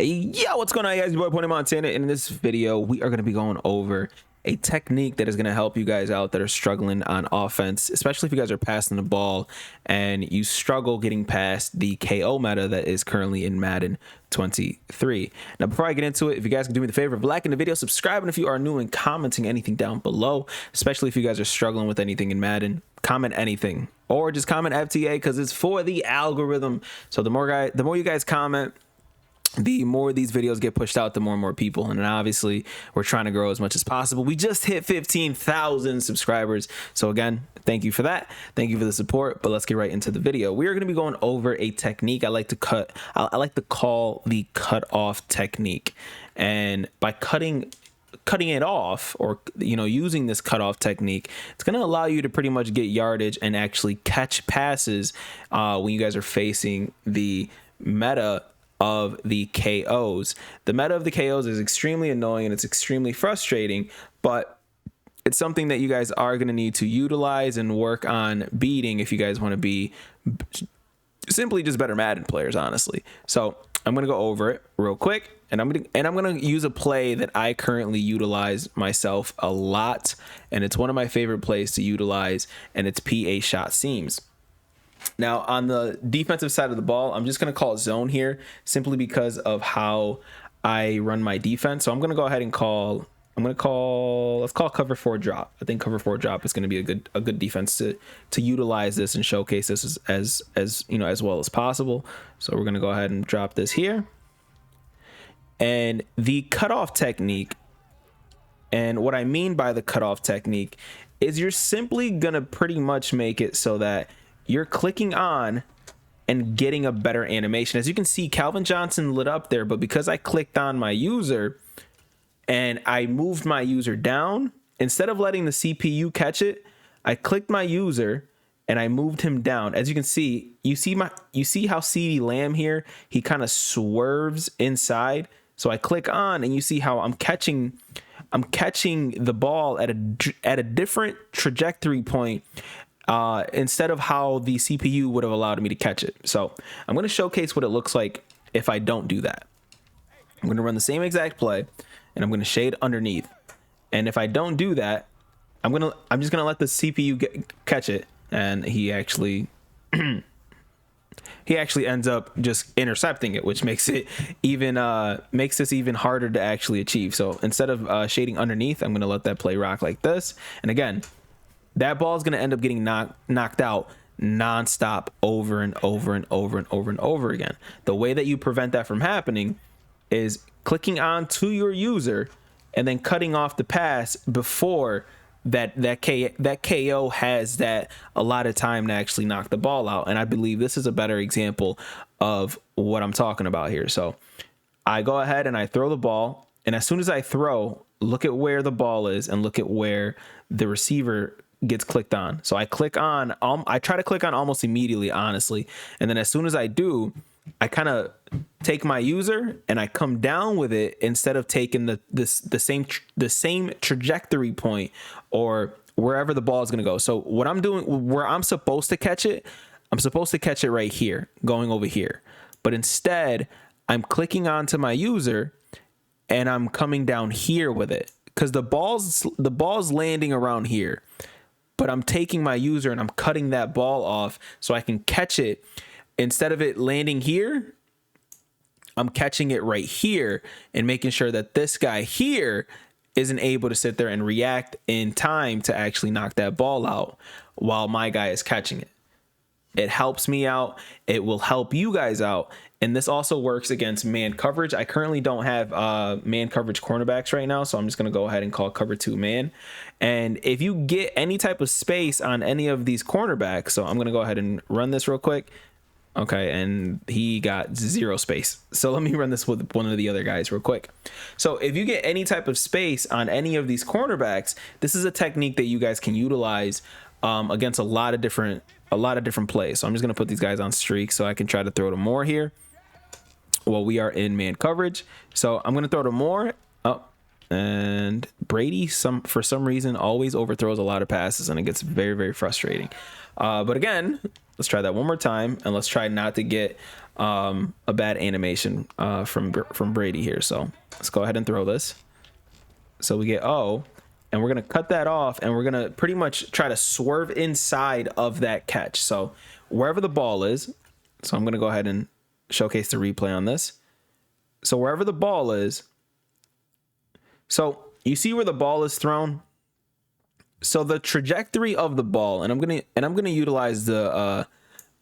Yo, what's going on, guys? Your boy Pony Montana. In this video, we are going to be going over a technique that is going to help you guys out that are struggling on offense, especially if you guys are passing the ball and you struggle getting past the KO meta that is currently in Madden 23. Now, before I get into it, if you guys can do me the favor of liking the video, subscribing if you are new, and commenting anything down below, especially if you guys are struggling with anything in Madden. Comment anything, or just comment FTA because it's for the algorithm. So the more you guys comment, the more these videos get pushed out to more and more people. And then obviously we're trying to grow as much as possible. We just hit 15,000 subscribers. So again, thank you for that. Thank you for the support. But let's get right into the video. We are going to be going over a technique I like to call the cut off technique. And by cutting it off, or using this cutoff technique, it's going to allow you to pretty much get yardage and actually catch passes when you guys are facing the meta of the KOs. The meta of the KOs is extremely annoying and it's extremely frustrating, but it's something that you guys are going to need to utilize and work on beating if you guys want to be simply just better Madden players, honestly. So I'm going to go over it real quick, and I'm going to use a play that I currently utilize myself a lot, and it's one of my favorite plays to utilize, and it's PA shot seams. Now, on the defensive side of the ball, I'm just going to call it zone here simply because of how I run my defense. So I'm going to go ahead and let's call cover 4 drop. I think cover 4 drop is going to be a good defense to utilize this and showcase this as well as possible. So we're going to go ahead and drop this here. And the cutoff technique, and what I mean by the cutoff technique is you're simply going to pretty much make it so that you're clicking on and getting a better animation. As you can see, Calvin Johnson lit up there, but because I clicked on my user and I moved my user down, instead of letting the CPU catch it, I clicked my user and I moved him down. As you can see, you see how CeeDee Lamb here, he kind of swerves inside. So I click on and you see how I'm catching the ball at a different trajectory point, instead of how the CPU would have allowed me to catch it. So I'm going to showcase what it looks like if I don't do that. I'm going to run the same exact play, and I'm going to shade underneath. And if I don't do that, I'm just going to let the CPU catch it, and he actually ends up just intercepting it, which makes it makes this even harder to actually achieve. So instead of shading underneath, I'm going to let that play rock like this. And again, that ball is going to end up getting knocked out nonstop over and over and over and over and over again. The way that you prevent that from happening is clicking on to your user and then cutting off the pass before that KO has that a lot of time to actually knock the ball out. And I believe this is a better example of what I'm talking about here. So I go ahead and I throw the ball, and as soon as I throw, look at where the ball is and look at where the receiver gets clicked on. So I click on, I try to click on almost immediately, honestly. And then as soon as I do, I kind of take my user and I come down with it instead of taking the same trajectory point or wherever the ball is going to go. So what I'm doing, where I'm supposed to catch it, I'm supposed to catch it right here, going over here. But instead, I'm clicking onto my user and I'm coming down here with it because the ball's landing around here. But I'm taking my user and I'm cutting that ball off so I can catch it. Instead of it landing here, I'm catching it right here and making sure that this guy here isn't able to sit there and react in time to actually knock that ball out while my guy is catching it. It helps me out. It will help you guys out. And this also works against man coverage. I currently don't have man coverage cornerbacks right now, so I'm just going to go ahead and call cover 2 man. And if you get any type of space on any of these cornerbacks, so I'm going to go ahead and run this real quick. Okay, and he got 0 space. So let me run this with one of the other guys real quick. So if you get any type of space on any of these cornerbacks, this is a technique that you guys can utilize against a lot of different plays. So I'm just going to put these guys on streaks so I can try to throw to more here while we are in man coverage. So I'm going to throw to more. Oh, and Brady, for some reason, always overthrows a lot of passes, and it gets very, very frustrating. But again, let's try that one more time, and let's try not to get a bad animation from Brady here. So let's go ahead and throw this. So we get O, and we're going to cut that off, and we're going to pretty much try to swerve inside of that catch. So wherever the ball is, so I'm going to go ahead and showcase the replay on this. So wherever the ball is, so you see where the ball is thrown. So the trajectory of the ball, and I'm gonna utilize the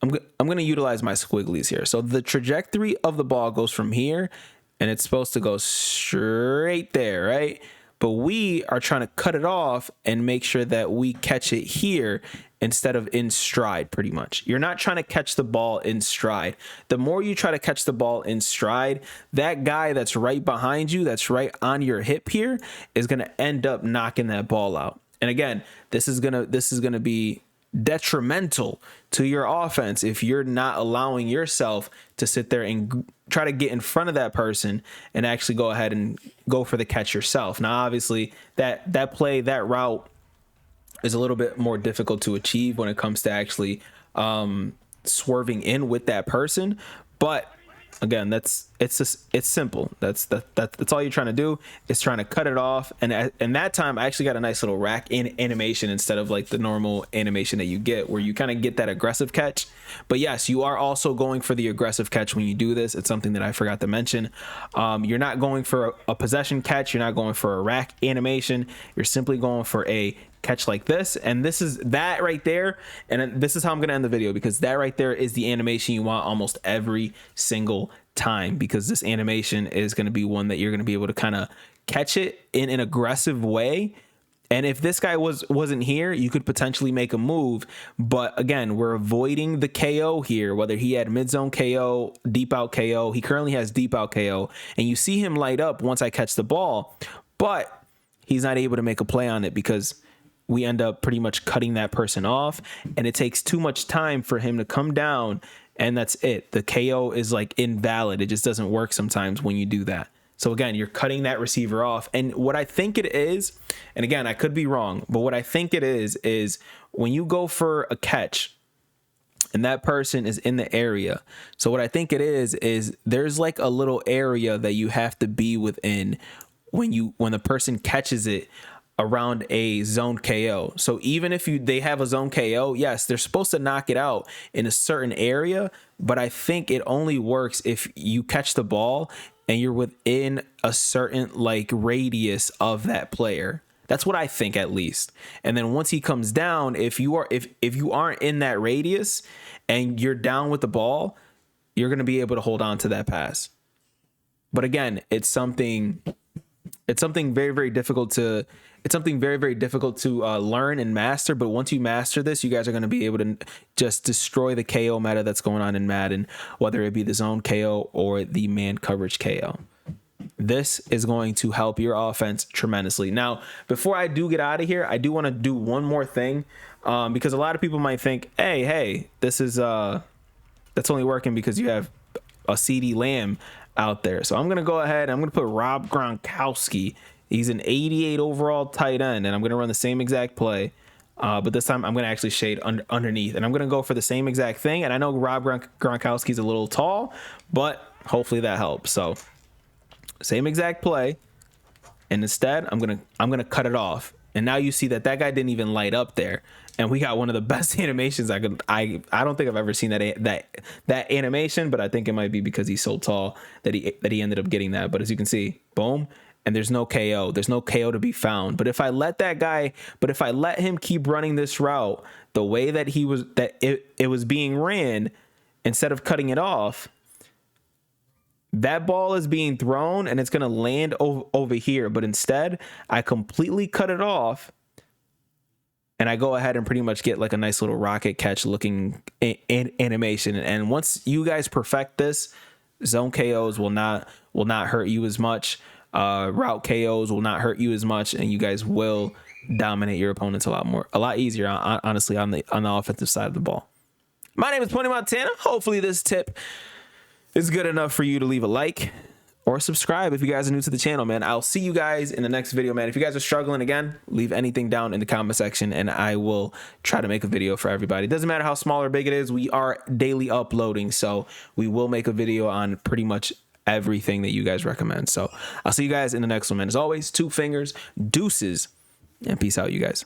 I'm gonna utilize my squigglies here. So the trajectory of the ball goes from here, and it's supposed to go straight there, right? But we are trying to cut it off and make sure that we catch it here instead of in stride, pretty much. You're not trying to catch the ball in stride. The more you try to catch the ball in stride, that guy that's right behind you, that's right on your hip here, is going to end up knocking that ball out. And again, this is going to be detrimental to your offense if you're not allowing yourself to sit there and try to get in front of that person and actually go ahead and go for the catch yourself. Now, obviously, that route is a little bit more difficult to achieve when it comes to actually swerving in with that person, but again, it's simple. That's all you're trying to do is trying to cut it off. And that time I actually got a nice little rack in animation instead of like the normal animation that you get where you kind of get that aggressive catch. But yes, you are also going for the aggressive catch when you do this. It's something that I forgot to mention. You're not going for a possession catch. You're not going for a rack animation. You're simply going for a catch like this, and this is that right there, and this is how I'm gonna end the video, because that right there is the animation you want almost every single time, because this animation is going to be one that you're going to be able to kind of catch it in an aggressive way. And if this guy wasn't here, you could potentially make a move, but again, we're avoiding the KO here, whether he had mid zone KO, deep out KO. He currently has deep out KO, and you see him light up once I catch the ball, but he's not able to make a play on it because we end up pretty much cutting that person off, and it takes too much time for him to come down, and that's it. The KO is like invalid. It just doesn't work sometimes when you do that. So again, you're cutting that receiver off. And what I think it is, and again, I could be wrong, but what I think it is when you go for a catch and that person is in the area. So what I think it is there's like a little area that you have to be within when the person catches it around a zone KO. So even if they have a zone KO, yes, they're supposed to knock it out in a certain area, but I think it only works if you catch the ball and you're within a certain like radius of that player. That's what I think, at least. And then once he comes down, if you aren't in that radius and you're down with the ball, you're going to be able to hold on to that pass. But again, it's something very, very difficult to learn and master. But once you master this, you guys are going to be able to just destroy the KO meta that's going on in Madden, whether it be the zone KO or the man coverage KO. This is going to help your offense tremendously. Now, before I do get out of here, I do want to do one more thing, because a lot of people might think, hey, this is that's only working because you have a CD Lamb out there. So I'm going to go ahead, I'm going to put Rob Gronkowski. He's an 88 overall tight end, and I'm going to run the same exact play. But this time I'm going to actually shade underneath, and I'm going to go for the same exact thing. And I know Rob Gronkowski's a little tall, but hopefully that helps. So same exact play, and instead I'm going to cut it off. And now you see that guy didn't even light up there. And we got one of the best animations I don't think I've ever seen that animation, but I think it might be because he's so tall that he ended up getting that. But as you can see, boom. And there's no KO. There's no KO to be found. But if I let him keep running this route the way that it was being ran, instead of cutting it off, that ball is being thrown and it's going to land over here. But instead, I completely cut it off, and I go ahead and pretty much get like a nice little rocket catch looking animation. And once you guys perfect this, zone KOs will not hurt you as much. Route KOs will not hurt you as much, and you guys will dominate your opponents a lot easier, honestly, on the offensive side of the ball. My name is Pony Montana. Hopefully this tip is good enough for you to leave a like or subscribe if you guys are new to the channel, man. I'll see you guys in the next video, man. If you guys are struggling, again, leave anything down in the comment section and I will try to make a video for everybody. It doesn't matter how small or big it is. We are daily uploading, so we will make a video on pretty much everything that you guys recommend. So I'll see you guys in the next one, man. As always, 2 fingers, deuces, and peace out, you guys.